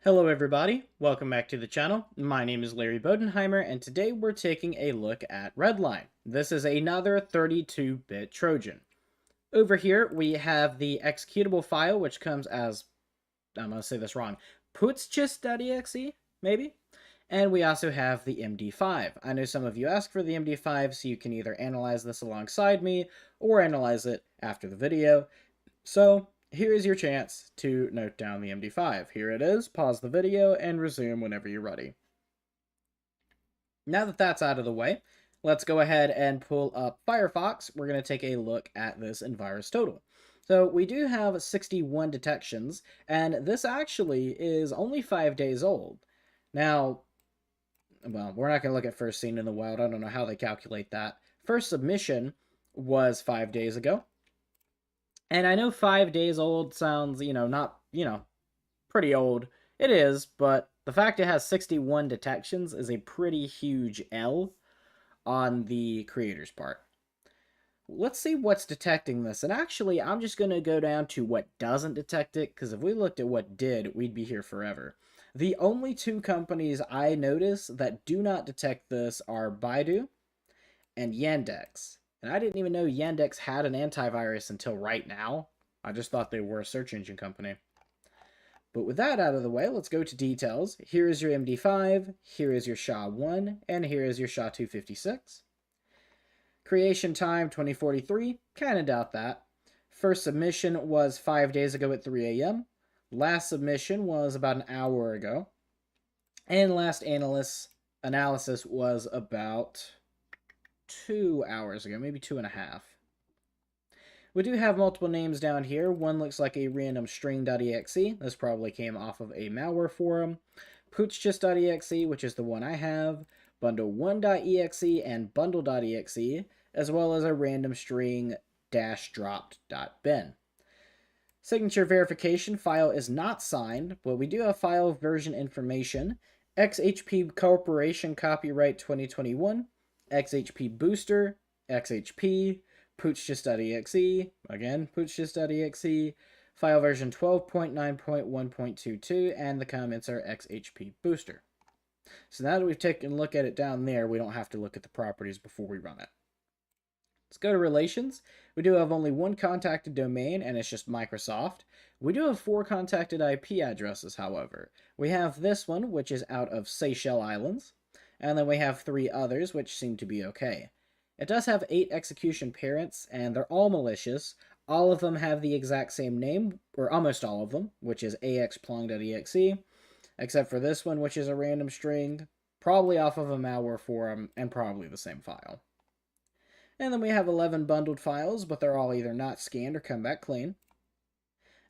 Hello everybody, welcome back to the channel. My name is Larry Bodenheimer and today we're taking a look at Redline. This is another 32-bit Trojan. Over here we have the executable file which comes as, I'm going to say this wrong, putsgist.exe, maybe? And we also have the MD5. I know some of you asked for the MD5 so you can either analyze this alongside me or analyze it after the video. So here is your chance to note down the MD5. Here it is. Pause the video and resume whenever you're ready. Now that that's out of the way, let's go ahead and pull up Firefox. We're going to take a look at this in VirusTotal. So we do have 61 detections, and this actually is only 5 days old. Now, well, we're not going to look at first seen in the wild. I don't know how they calculate that. First submission was 5 days ago. And I know 5 days old sounds, not, pretty old. It is, but the fact it has 61 detections is a pretty huge L on the creator's part. Let's see what's detecting this. And actually, I'm just going to go down to what doesn't detect it, because if we looked at what did, we'd be here forever. The only two companies I notice that do not detect this are Baidu and Yandex. And I didn't even know Yandex had an antivirus until right now. I just thought they were a search engine company. But with that out of the way, let's go to details. Here is your MD5, here is your SHA-1, and here is your SHA-256. Creation time, 2043. Kind of doubt that. First submission was 5 days ago at 3 a.m. Last submission was about an hour ago. And last analysis was about 2 hours ago, maybe 2.5. We do have multiple names down here. One looks like a random string.exe. This probably came off of a malware forum. Putsgist.exe, which is the one I have. Bundle1.exe and bundle.exe, as well as a random string -dropped.bin. Signature verification file is not signed, but we do have file version information. XHP Corporation Copyright 2021. XHP Booster, XHP, putsgist.exe, again, putsgist.exe, file version 12.9.1.22, and the comments are XHP Booster. So now that we've taken a look at it down there, we don't have to look at the properties before we run it. Let's go to relations. We do have only one contacted domain, and it's just Microsoft. We do have 4 contacted IP addresses, however. We have this one, which is out of Seychelles Islands. And then we have 3 others, which seem to be okay. It does have 8 execution parents, and they're all malicious. All of them have the exact same name, or almost all of them, which is axplong.exe, except for this one, which is a random string, probably off of a malware forum, and probably the same file. And then we have 11 bundled files, but they're all either not scanned or come back clean.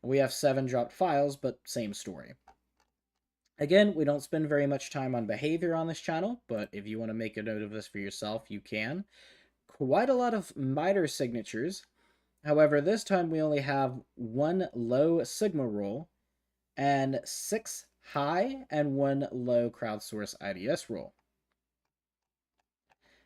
And we have 7 dropped files, but same story. Again, we don't spend very much time on behavior on this channel, but if you want to make a note of this for yourself, you can. Quite a lot of MITRE signatures. However, this time we only have 1 low Sigma rule, and 6 high and 1 low crowdsource IDS rule.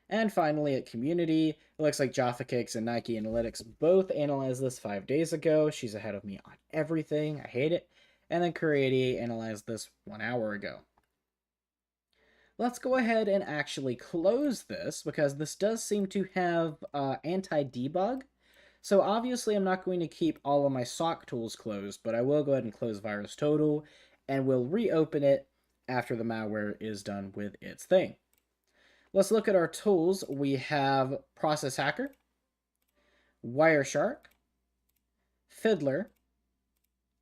And finally, at community, it looks like Jaffa Cakes and Nike Analytics both analyzed this 5 days ago. She's ahead of me on everything. I hate it. And then Create analyzed this 1 hour ago. Let's go ahead and actually close this, because this does seem to have anti-debug. So obviously I'm not going to keep all of my SOC tools closed, but I will go ahead and close VirusTotal, and we'll reopen it after the malware is done with its thing. Let's look at our tools. We have Process Hacker, Wireshark, Fiddler,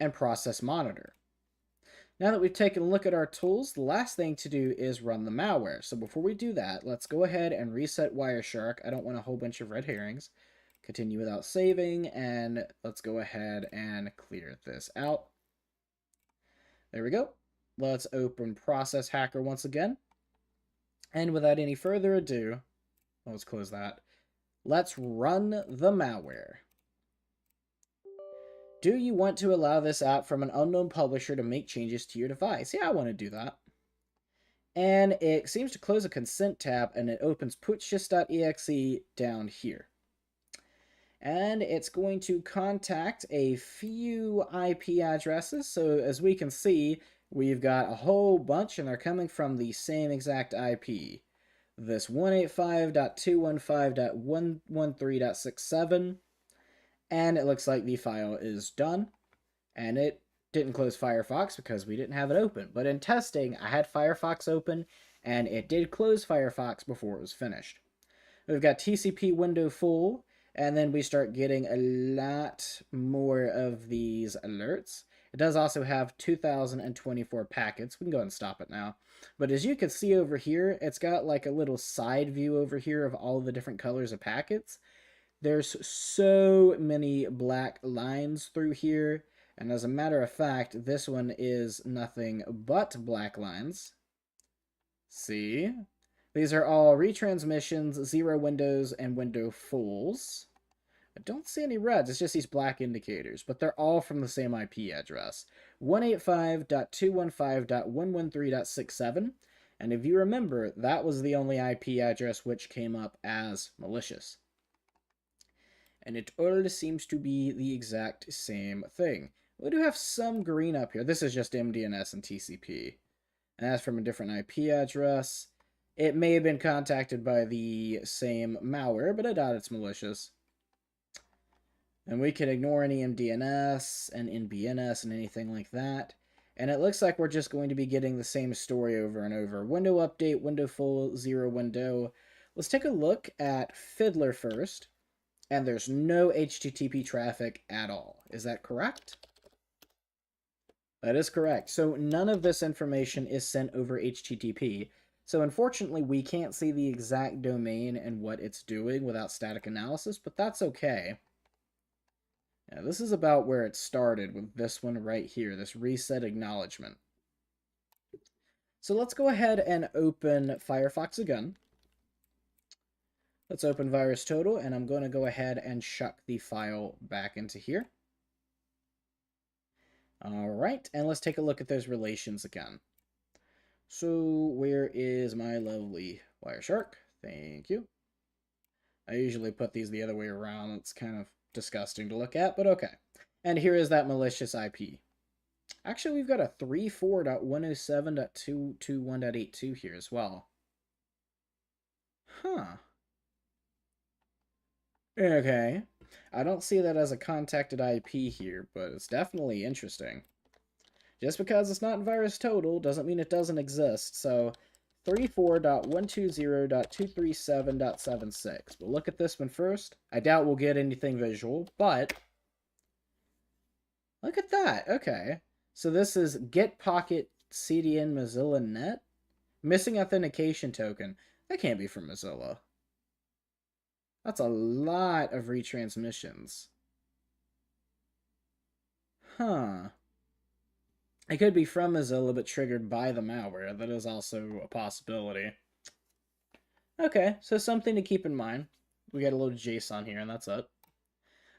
and Process Monitor. Now that we've taken a look at our tools, the last thing to do is run the malware. So before we do that, let's go ahead and reset Wireshark. I don't want a whole bunch of red herrings. Continue without saving, and let's go ahead and clear this out. There we go. Let's open Process Hacker once again. And without any further ado, let's close that. Let's run the malware. Do you want to allow this app from an unknown publisher to make changes to your device? Yeah, I want to do that. And it seems to close a consent tab, and it opens putsgist.exe down here. And it's going to contact a few IP addresses. So as we can see, we've got a whole bunch, and they're coming from the same exact IP. This 185.215.113.67, and it looks like the file is done, and it didn't close Firefox because we didn't have it open. But in testing, I had Firefox open, and it did close Firefox before it was finished. We've got TCP window full, and then we start getting a lot more of these alerts. It does also have 2024 packets. We can go ahead and stop it now. But as you can see over here, it's got like a little side view over here of all the different colors of packets. There's so many black lines through here. And as a matter of fact, this one is nothing but black lines. See? These are all retransmissions, zero windows, and window fulls. I don't see any reds, it's just these black indicators, but they're all from the same IP address. 185.215.113.67, and if you remember, that was the only IP address which came up as malicious. And it all seems to be the exact same thing. We do have some green up here. This is just MDNS and TCP. And that's from a different IP address. It may have been contacted by the same malware, but I doubt it's malicious. And we can ignore any MDNS and NBNS and anything like that. And it looks like we're just going to be getting the same story over and over. Window update, window full, zero window. Let's take a look at Fiddler first. And there's no HTTP traffic at all. Is that correct? That is correct. So none of this information is sent over HTTP. So unfortunately, we can't see the exact domain and what it's doing without static analysis, but that's okay. Now, this is about where it started with this one right here, this reset acknowledgement. So let's go ahead and open Firefox again. Let's open VirusTotal, and I'm going to go ahead and chuck the file back into here. All right, and let's take a look at those relations again. So where is my lovely Wireshark? Thank you. I usually put these the other way around. It's kind of disgusting to look at, but okay. And here is that malicious IP. Actually, we've got a 34.107.221.82 here as well. Huh. Okay. I don't see that as a contacted IP here, but it's definitely interesting. Just because it's not in VirusTotal doesn't mean it doesn't exist. So 34.120.237.76. We'll look at this one first. I doubt we'll get anything visual, but look at that. Okay. So this is get pocket CDN Mozilla Net. Missing authentication token. That can't be from Mozilla. That's a lot of retransmissions. Huh. It could be from Mozilla, but triggered by the malware. That is also a possibility. Okay, so something to keep in mind. We got a little JSON here, and that's it.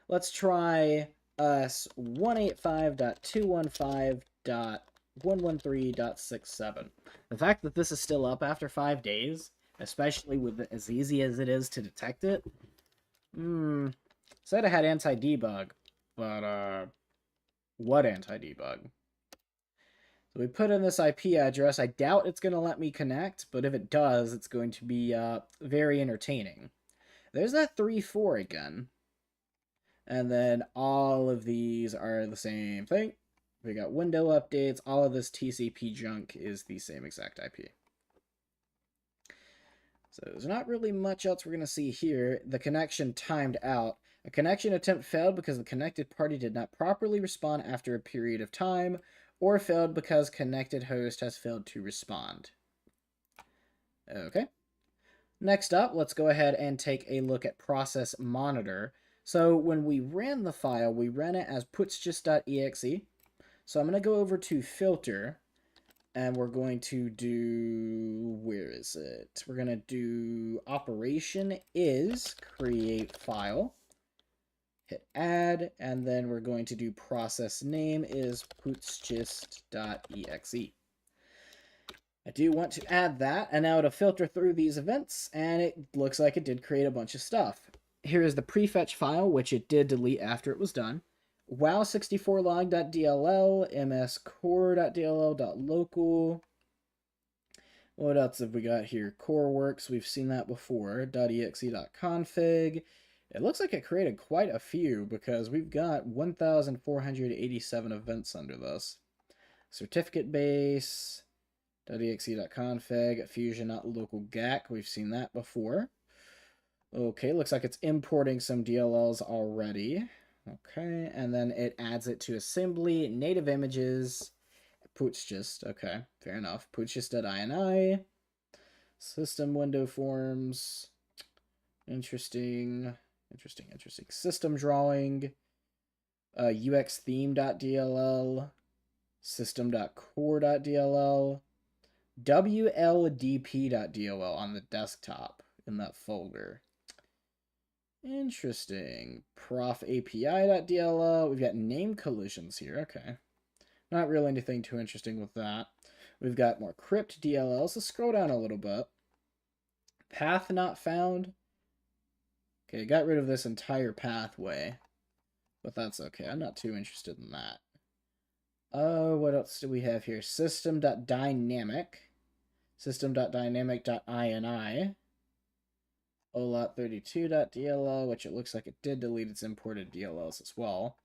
Let's try us 185.215.113.67. The fact that this is still up after 5 days, especially with as easy as it is to detect it, said I had anti-debug, but what anti-debug? So we put in this IP address. I doubt it's going to let me connect, but if it does, it's going to be very entertaining. There's that 3.4 again. And then all of these are the same thing. We got window updates. All of this TCP junk is the same exact IP. So there's not really much else we're going to see here. The connection timed out. A connection attempt failed because the connected party did not properly respond after a period of time, or failed because connected host has failed to respond. Okay. Next up, let's go ahead and take a look at process monitor. So when we ran the file, we ran it as putsjust.exe. So I'm going to go over to filter, and we're going to do, where is it? We're going to do operation is create file. Hit add, and then we're going to do process name is putsjust.exe. I do want to add that, and now it'll filter through these events, and it looks like it did create a bunch of stuff. Here is the prefetch file, which it did delete after it was done. wow64log.dll, mscore.dll.local. What else have we got here? CoreWorks, we've seen that before. .exe.config. It looks like it created quite a few because we've got 1,487 events under this. Certificate base, .exe.config, fusion.localgac, we've seen that before. Okay, looks like it's importing some DLLs already. Okay, and then it adds it to assembly, native images, Putschist, okay, fair enough. Putschist.ini, system window forms, interesting. System drawing, uxtheme.dll, system.core.dll, wldp.dll on the desktop in that folder. Interesting. profapi.dll. We've got name collisions here. Okay. Not really anything too interesting with that. We've got more crypt DLLs. Let's scroll down a little bit. Path not found. Okay, got rid of this entire pathway. But that's okay. I'm not too interested in that. What else do we have here? System.dynamic. System.dynamic.ini. olot32.dll, which it looks like it did delete its imported DLLs as well,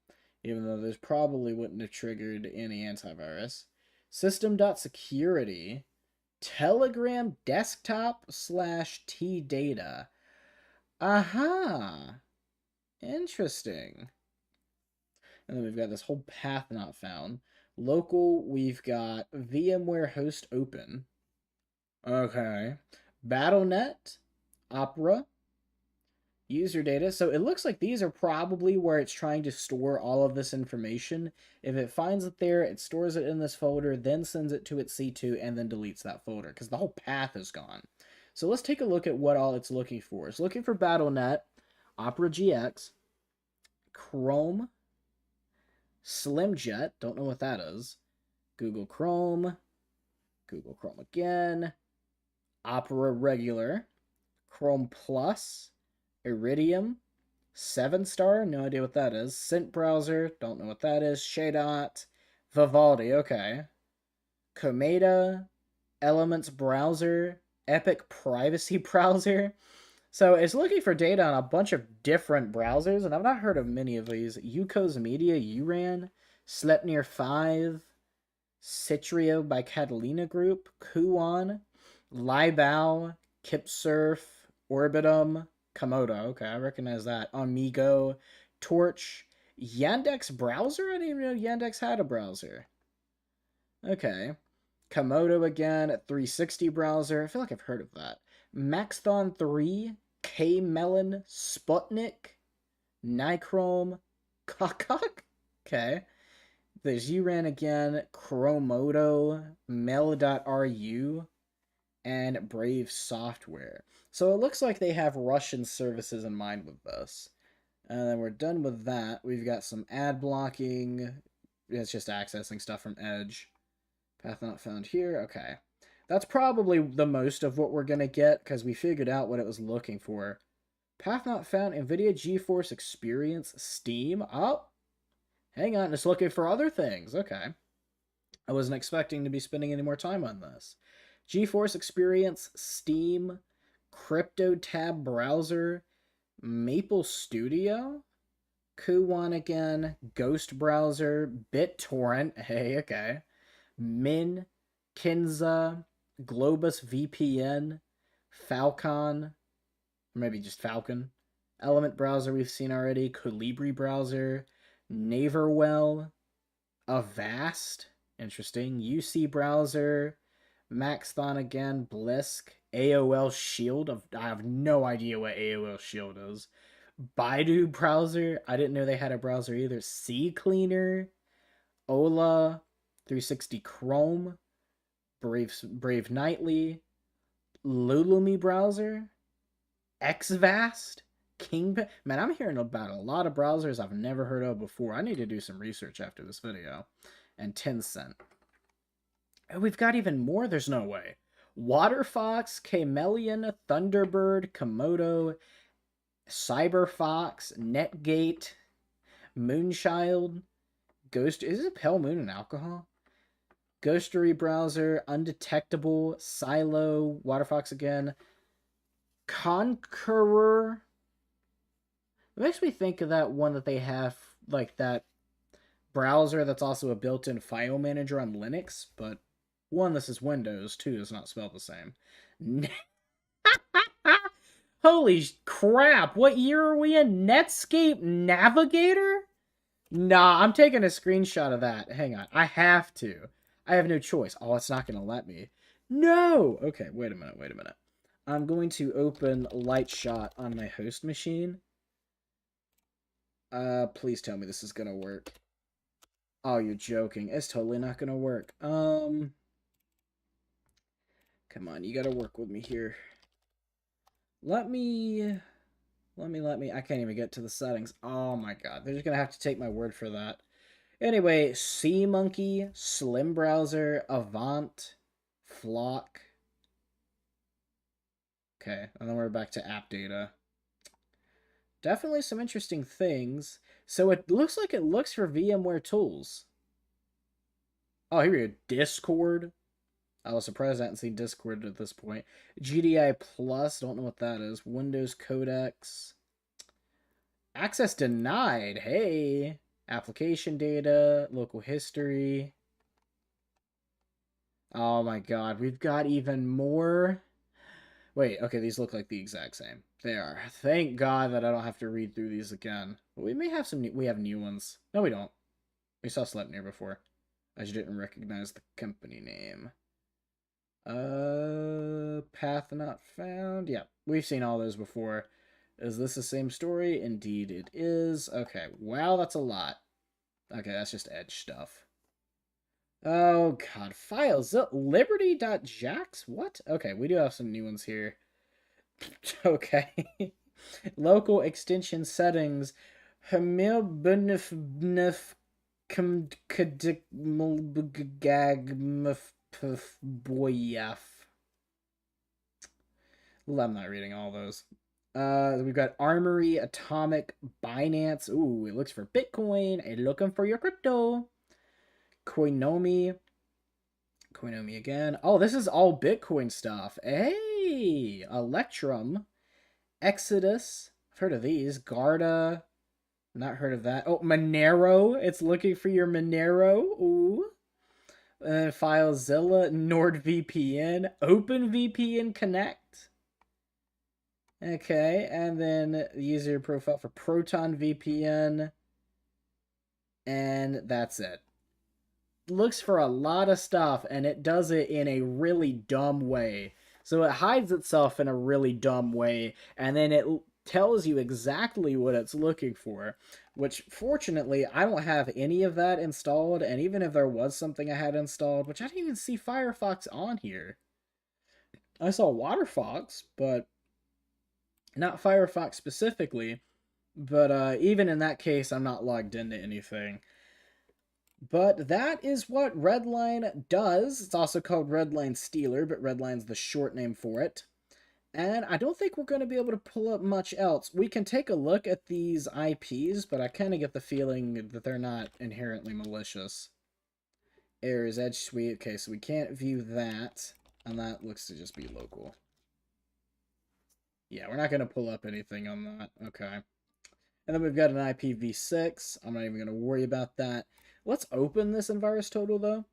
even though those probably wouldn't have triggered any antivirus. System.security, Telegram desktop / tdata. Aha! Interesting. And then we've got this whole path not found. Local, we've got VMware host open. Okay. BattleNet, Opera, user data. So it looks like these are probably where it's trying to store all of this information. If it finds it there, it stores it in this folder, then sends it to its C2, and then deletes that folder because the whole path is gone. So let's take a look at what all it's looking for. It's looking for BattleNet, Opera GX, Chrome, SlimJet, don't know what that is, Google Chrome again, Opera Regular, Chrome Plus, Iridium, 7-star, no idea what that is, Scent Browser, don't know what that is, Shadot, Vivaldi, okay, Cometa, Elements Browser, Epic Privacy Browser. So it's looking for data on a bunch of different browsers, and I've not heard of many of these. Yukos Media, Uran, Sleipnir 5, Citrio by Catalina Group, Kuon, Libao, Kipsurf, Orbitum, Komodo, okay, I recognize that, Amigo, Torch, Yandex Browser? I didn't even know Yandex had a browser. Okay. Komodo again, 360 browser. I feel like I've heard of that. Maxthon 3, K-Melon, Sputnik, Nichrome, Kakak. Okay. There's Uran again, Chromodo, Mel.ru, and Brave Software. So it looks like they have Russian services in mind with this. And then we're done with that. We've got some ad blocking. It's just accessing stuff from Edge. Path not found here. Okay. That's probably the most of what we're going to get because we figured out what it was looking for. Path not found, NVIDIA GeForce Experience, Steam. Oh, hang on. It's looking for other things. Okay. I wasn't expecting to be spending any more time on this. GeForce Experience, Steam, CryptoTab Browser, Maple Studio, Kuwan again, Ghost Browser, BitTorrent, hey, okay, Min, Kinza, Globus VPN, Falcon, or maybe just Falcon, Element Browser we've seen already, Colibri Browser, Naverwell, Avast, interesting, UC Browser, Maxthon again, Blisk, AOL Shield, I have no idea what AOL Shield is, Baidu Browser, I didn't know they had a browser either, CCleaner, Ola, 360 Chrome, Brave Nightly, Lulumi Browser, XVast, Kingpin. Man, I'm hearing about a lot of browsers I've never heard of before. I need to do some research after this video. And Tencent. Oh, we've got even more. There's no way. Waterfox, Chameleon, Thunderbird, Komodo, Cyberfox, Netgate, Moonchild, Ghost. Is it Pale Moon and Alcohol? Ghostery Browser, Undetectable, Silo, Waterfox again, Conqueror. It makes me think of that one that they have, like that browser that's also a built-in file manager on Linux, but one, this is Windows, two, is not spelled the same. Holy crap, what year are we in? Netscape Navigator? Nah, I'm taking a screenshot of that. Hang on, I have to. I have no choice. Oh, it's not going to let me. No! Okay, wait a minute. I'm going to open Lightshot on my host machine. Please tell me this is going to work. Oh, you're joking. It's totally not going to work. Come on, you got to work with me here. Let me... I can't even get to the settings. Oh my god, they're just going to have to take my word for that. Anyway, SeaMonkey, Slim Browser, Avant, Flock. Okay, and then we're back to app data. Definitely some interesting things. So it looks like it looks for VMware tools. Oh, here we go. Discord. I was surprised I hadn't seen Discord at this point. GDI Plus, don't know what that is. Windows Codex. Access denied. Hey. Application data, local history. Oh my god, we've got even more. Wait, okay, these look like the exact same. They are. Thank God that I don't have to read through these again. But we may have some we have new ones. No, we don't. We saw Sleipnir before. I just didn't recognize the company name. Path not found. Yeah, we've seen all those before. Is this the same story? Indeed it is. Okay, wow, that's a lot. Okay, that's just Edge stuff. Oh, God. Files. Liberty.jax? What? Okay, we do have some new ones here. Okay. Local extension settings. Hamilbnf boyaf. I'm not reading all those. We've got Armory, Atomic, Binance. Ooh, it looks for Bitcoin. Looking for your crypto. Koinomi again. Oh, this is all Bitcoin stuff. Hey, Electrum, Exodus. I've heard of these. Garda. Not heard of that. Oh, Monero. It's looking for your Monero. Ooh. FileZilla, NordVPN, OpenVPN Connect. Okay, and then the user profile for Proton VPN. And that's it. Looks for a lot of stuff, and it does it in a really dumb way. So it hides itself in a really dumb way, and then it tells you exactly what it's looking for, which fortunately I don't have any of that installed, and even if there was something I had installed, which I didn't even see Firefox on here. I saw Waterfox, but not Firefox specifically. But even in that case, I'm not logged into anything. But that is what Redline does. It's also called Redline Stealer, but Redline's the short name for it. And I don't think we're going to be able to pull up much else. We can take a look at these IPs, but I kind of get the feeling that they're not inherently malicious. Errors, Edge Suite. Okay, so we can't view that. And that looks to just be local. Yeah, we're not going to pull up anything on that. Okay. And then we've got an IPv6. I'm not even going to worry about that. Let's open this VirusTotal, though,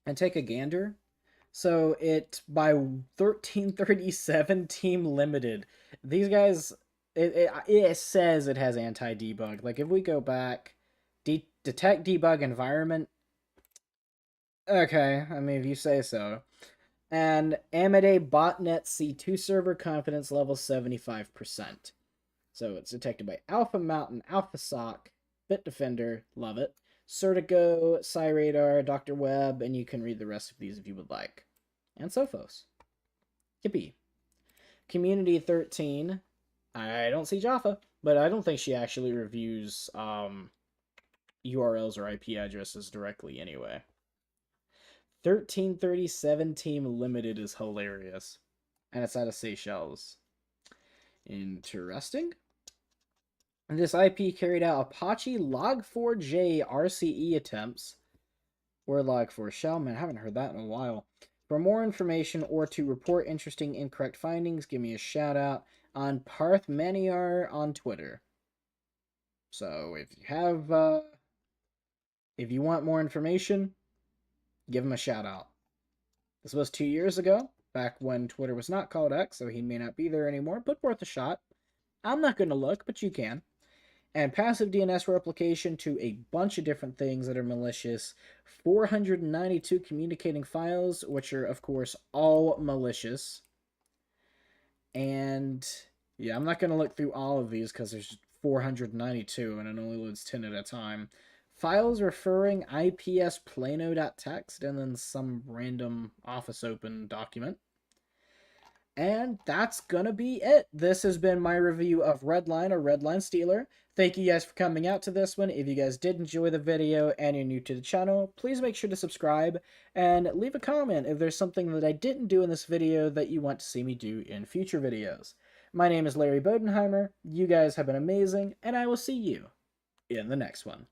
and take a gander. So it, by 1337 Team Limited, these guys, it says it has anti-debug. Like, if we go back, detect debug environment, okay, I mean, if you say so. And Amade botnet C2 server confidence level 75%. So it's detected by Alpha Mountain, Alpha Sock, Bitdefender, love it, Certigo, Cyradar, Dr. Web, and you can read the rest of these if you would like. And Sophos. Yippee. Community 13. I don't see Jaffa, but I don't think she actually reviews URLs or IP addresses directly anyway. 1337 Team Limited is hilarious. And it's out of Seychelles. Interesting. This IP carried out Apache log4j RCE attempts, or log4shell. Man, I haven't heard that in a while. For more information or to report interesting incorrect findings, give me a shout out on Parth Maniar on Twitter. So if you want more information, give him a shout out. This was 2 years ago, back when Twitter was not called X, so he may not be there anymore, but worth a shot. I'm not going to look, but you can. And passive DNS replication to a bunch of different things that are malicious. 492 communicating files, which are, of course, all malicious. And yeah, I'm not going to look through all of these because there's 492 and it only loads 10 at a time. Files referring IPS plano.txt and then some random Office Open document. And that's gonna be it. This has been my review of Redline, or Redline Stealer. Thank you guys for coming out to this one. If you guys did enjoy the video and you're new to the channel, please make sure to subscribe and leave a comment if there's something that I didn't do in this video that you want to see me do in future videos. My name is Larry Bodenheimer. You guys have been amazing, and I will see you in the next one.